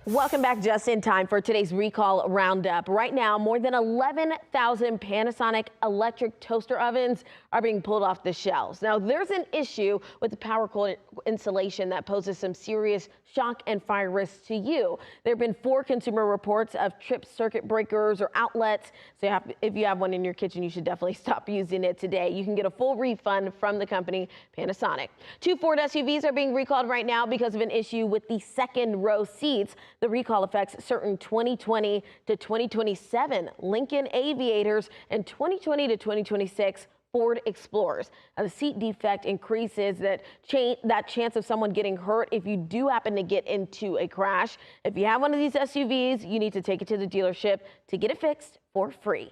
Welcome back just in time for today's recall roundup. Right now, more than 11,000 Panasonic electric toaster ovens are being pulled off the shelves. Now, there's an issue with the power cord insulation that poses some serious shock and fire risks to you. There have been 4 consumer reports of tripped circuit breakers or outlets. So if you have one in your kitchen, you should definitely stop using it today. You can get a full refund from the company Panasonic. 2 Ford SUVs are being recalled right now because of an issue with the second row seats. The recall affects certain 2020 to 2027 Lincoln Aviators and 2020 to 2026 Ford Explorers. Now, the seat defect increases that chance of someone getting hurt if you do happen to get into a crash. If you have one of these SUVs, you need to take it to the dealership to get it fixed for free.